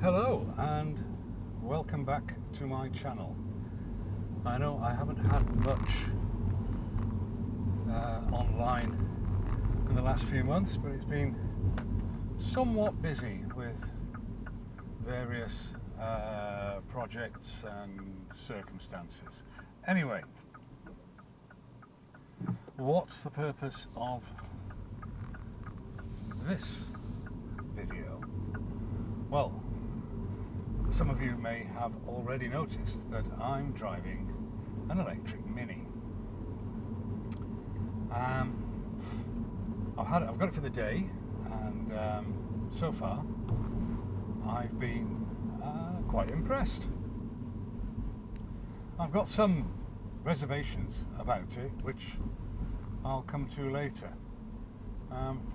Hello and welcome back to my channel. I know I haven't had much online in the last few months, but it's been somewhat busy with various projects and circumstances. Anyway, what's the purpose of this video? Well, some of you may have already noticed that I'm driving an electric Mini. I've got it for the day, and so far I've been quite impressed. I've got some reservations about it, which I'll come to later.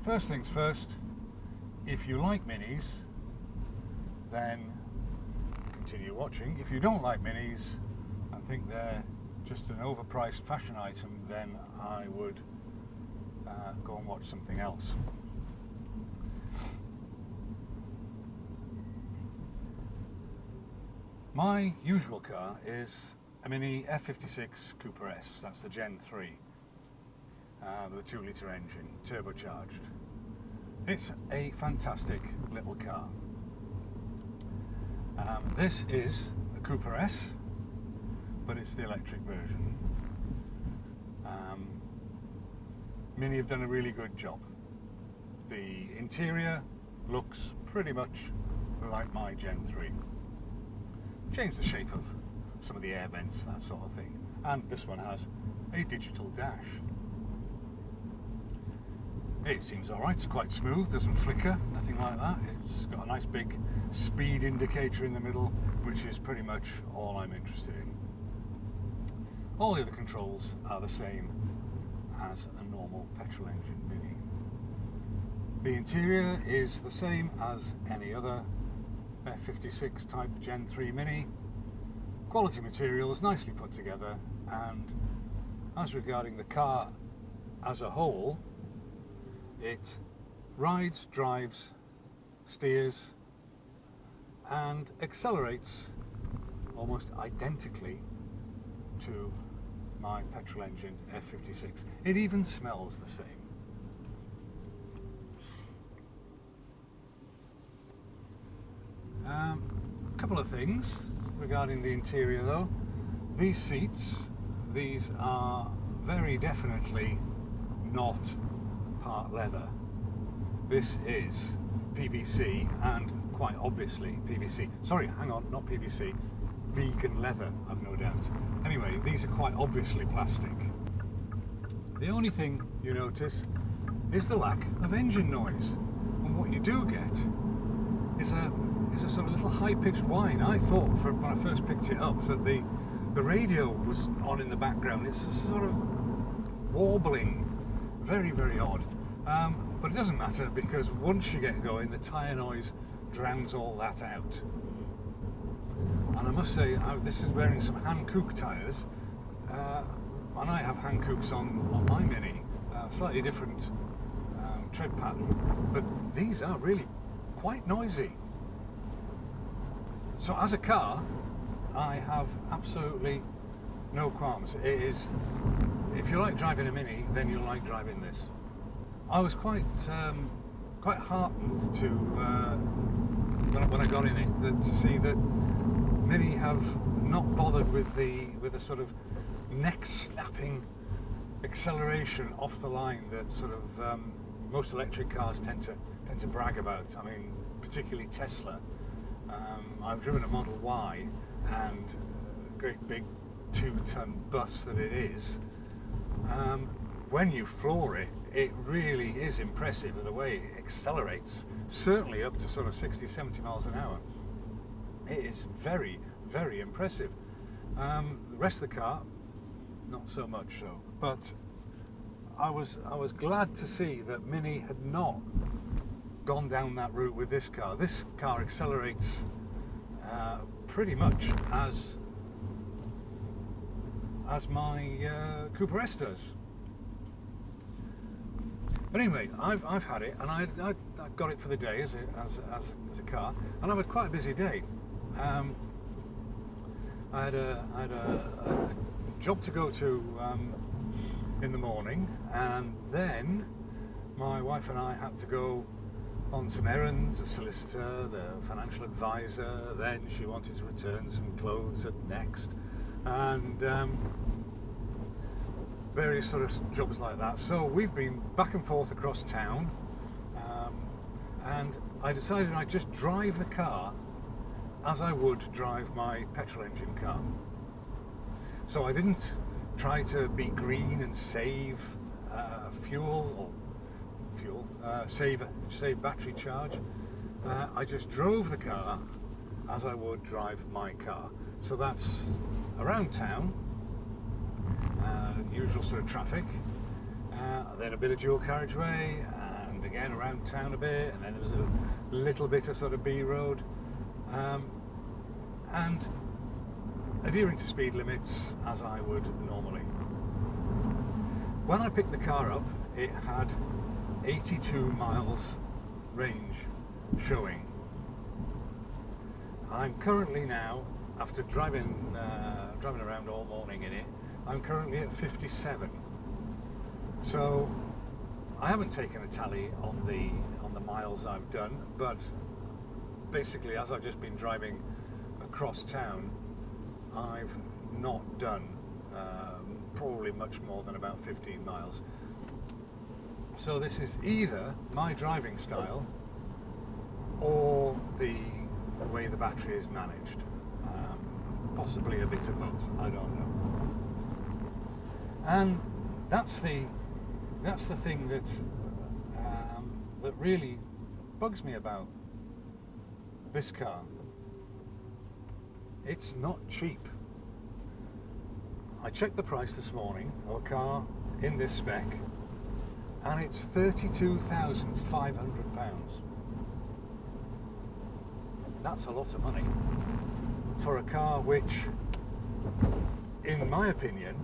First things first, if you like Minis, then continue watching. If you don't like Minis and think they're just an overpriced fashion item, then I would go and watch something else. My usual car is a Mini F56 Cooper S. That's the Gen 3 with a 2-litre engine, turbocharged. It's a fantastic little car. This is a Cooper S, but it's the electric version. Mini have done a really good job. The interior looks pretty much like my Gen 3. Changed the shape of some of the air vents, that sort of thing. And this one has a digital dash. It seems alright, it's quite smooth, doesn't flicker, nothing like that. It's got a nice big speed indicator in the middle, which is pretty much all I'm interested in. All the other controls are the same as a normal petrol engine Mini. The interior is the same as any other F56 type Gen 3 Mini. Quality materials, nicely put together, and as regarding the car as a whole, it rides, drives, steers and accelerates almost identically to my petrol engine F56. It even smells the same. A couple of things regarding the interior though. These seats, these are very definitely not part leather. This is PVC, and quite obviously PVC. Sorry, hang on, not PVC. Vegan leather, I've no doubt. Anyway, these are quite obviously plastic. The only thing you notice is the lack of engine noise. And what you do get is a sort of little high-pitched whine. I thought when I first picked it up that the radio was on in the background. It's a sort of warbling, very, very odd. But it doesn't matter, because once you get going, the tyre noise drowns all that out. And I must say, this is wearing some Hankook tyres, and I have Hankooks on my Mini, slightly different tread pattern, but these are really quite noisy. So as a car, I have absolutely no qualms. It is, if you like driving a Mini, then you'll like driving this. I was quite heartened to when I got in it to see that Mini have not bothered with the sort of neck snapping acceleration off the line that sort of most electric cars tend to brag about. I mean, particularly Tesla. I've driven a Model Y, and a great big 2-ton bus that it is. When you floor it, it really is impressive the way it accelerates, certainly up to sort of 60-70 miles an hour. It is very, very impressive. The rest of the car, not so much so. But I was glad to see that Mini had not gone down that route with this car. This car accelerates pretty much as my Cooper S does. But anyway, I've had it, and I got it for the day as a car, and I've had quite a busy day. I had a job to go to in the morning, and then my wife and I had to go on some errands, a solicitor, the financial advisor, then she wanted to return some clothes at Next, and various sort of jobs like that. So we've been back and forth across town, and I decided I'd just drive the car as I would drive my petrol engine car. So I didn't try to be green and save save battery charge. I just drove the car as I would drive my car. So that's around town, usual sort of traffic, then a bit of dual carriageway, and again around town a bit, and then there was a little bit of sort of B road, and adhering to speed limits as I would normally. When I picked the car up, it had 82 miles range showing. I'm currently now, after driving around all morning in it, I'm currently at 57. So I haven't taken a tally on the miles I've done, but basically as I've just been driving across town, I've not done probably much more than about 15 miles. So this is either my driving style or the way the battery is managed. Possibly a bit of both, I don't know. And that's the thing that really bugs me about this car. It's not cheap. I checked the price this morning of a car in this spec, and it's £32,500. That's a lot of money for a car which, in my opinion,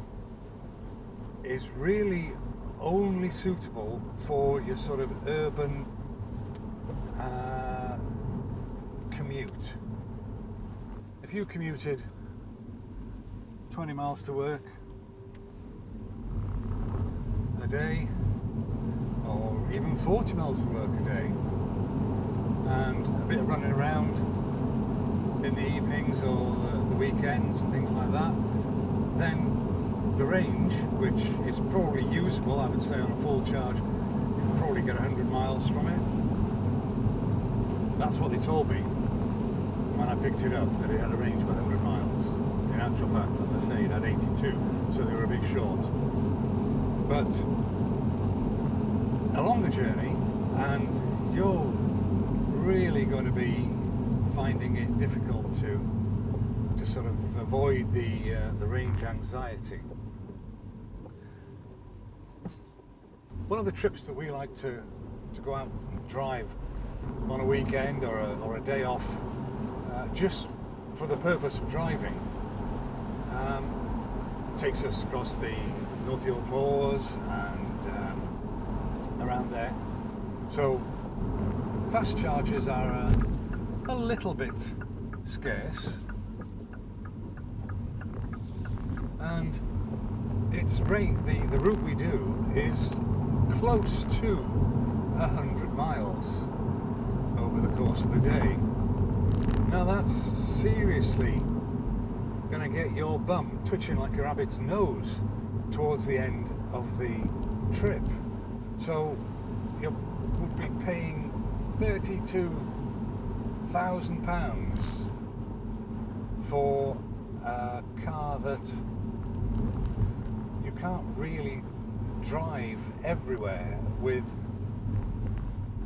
is really only suitable for your sort of urban commute. If you commuted 20 miles to work a day, or even 40 miles to work a day, and a bit of running around in the evenings or the weekends and things like that, then the range, which is probably usable, I would say on a full charge, you can probably get 100 miles from it. That's what they told me when I picked it up, that it had a range of 100 miles. In actual fact, as I say, it had 82, so they were a bit short. But a longer journey, and you're really going to be finding it difficult to sort of avoid the range anxiety. One of the trips that we like to go out and drive on a weekend or a day off, just for the purpose of driving, takes us across the North York Moors and around there. So fast chargers are a little bit scarce, and the route we do is close to 100 miles over the course of the day. Now that's seriously going to get your bum twitching like a rabbit's nose towards the end of the trip. So you would be paying £32,000 for a car that you can't really drive everywhere with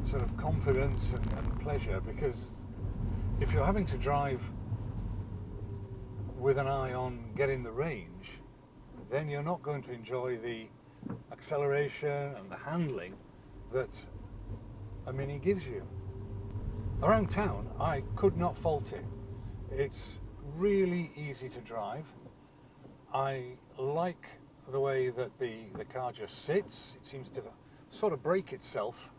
sort of confidence and pleasure, because if you're having to drive with an eye on getting the range, then you're not going to enjoy the acceleration and the handling that a Mini gives you. Around town, I could not fault it. It's really easy to drive. I like the way that the car just sits. It seems to sort of brake itself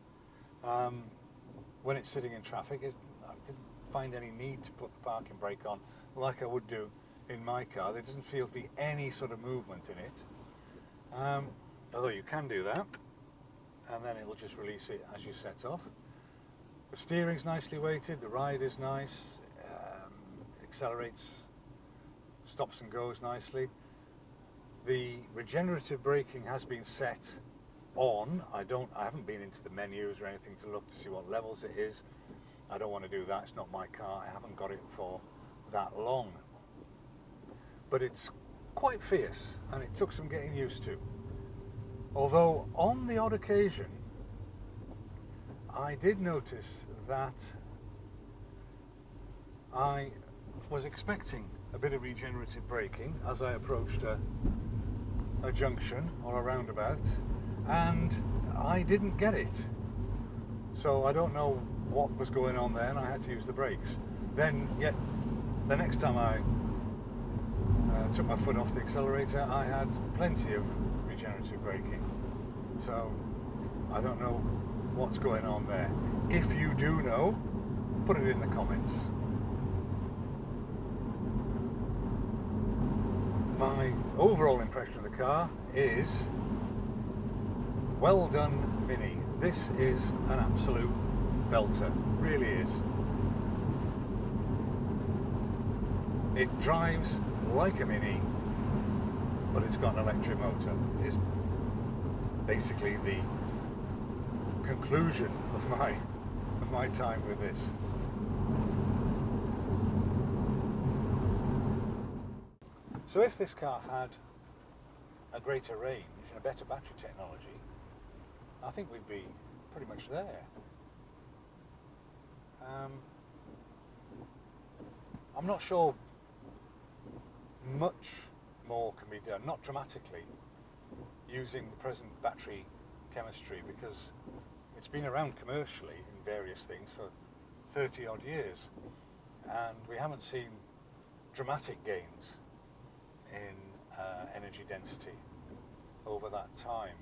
when it's sitting in traffic. I didn't find any need to put the parking brake on like I would do in my car. There doesn't feel to be any sort of movement in it, although you can do that, and then it will just release it as you set off. The steering's nicely weighted, the ride is nice, it accelerates, stops and goes nicely. The regenerative braking has been set on. I haven't been into the menus or anything to look to see what levels it is. I don't want to do that, it's not my car, I haven't got it for that long. But it's quite fierce and it took some getting used to. Although on the odd occasion I did notice that I was expecting a bit of regenerative braking as I approached a junction or a roundabout, and I didn't get it. So I don't know what was going on there, and I had to use the brakes. Then yet the next time I took my foot off the accelerator, I had plenty of regenerative braking. So I don't know what's going on there. If you do know, put it in the comments. My overall impression of the car is, well done Mini. This is an absolute belter, really is. It drives like a Mini, but it's got an electric motor. Is basically the conclusion of my time with this. So if this car had a greater range and a better battery technology, I think we'd be pretty much there. I'm not sure much more can be done, not dramatically, using the present battery chemistry, because it's been around commercially in various things for 30 odd years, and we haven't seen dramatic gains in energy density over that time.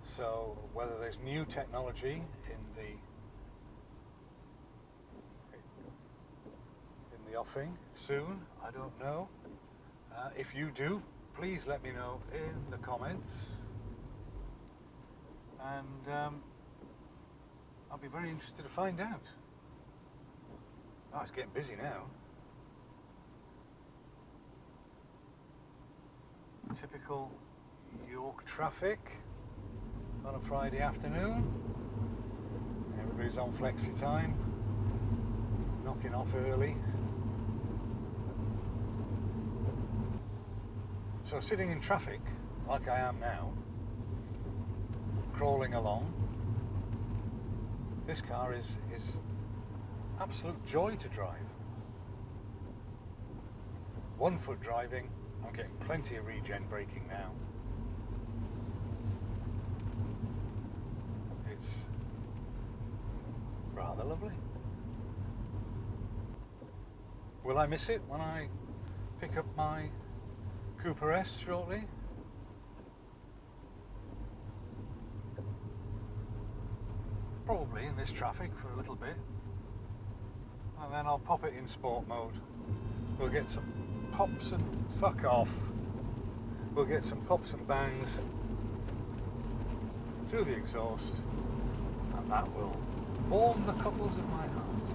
So whether there's new technology in the offing soon, I don't know. If you do, please let me know in the comments, and I'll be very interested to find out. Oh, it's getting busy now. Typical York traffic on a Friday afternoon. Everybody's on flexi time, knocking off early. So sitting in traffic, like I am now, crawling along, this car is absolute joy to drive. 1 foot driving, I'm getting plenty of regen braking now. It's rather lovely. Will I miss it when I pick up my Cooper S shortly? Probably in this traffic for a little bit, and then I'll pop it in sport mode. We'll get some pops and fuck off. We'll get some pops and bangs through the exhaust, and that will warm the cockles of my heart.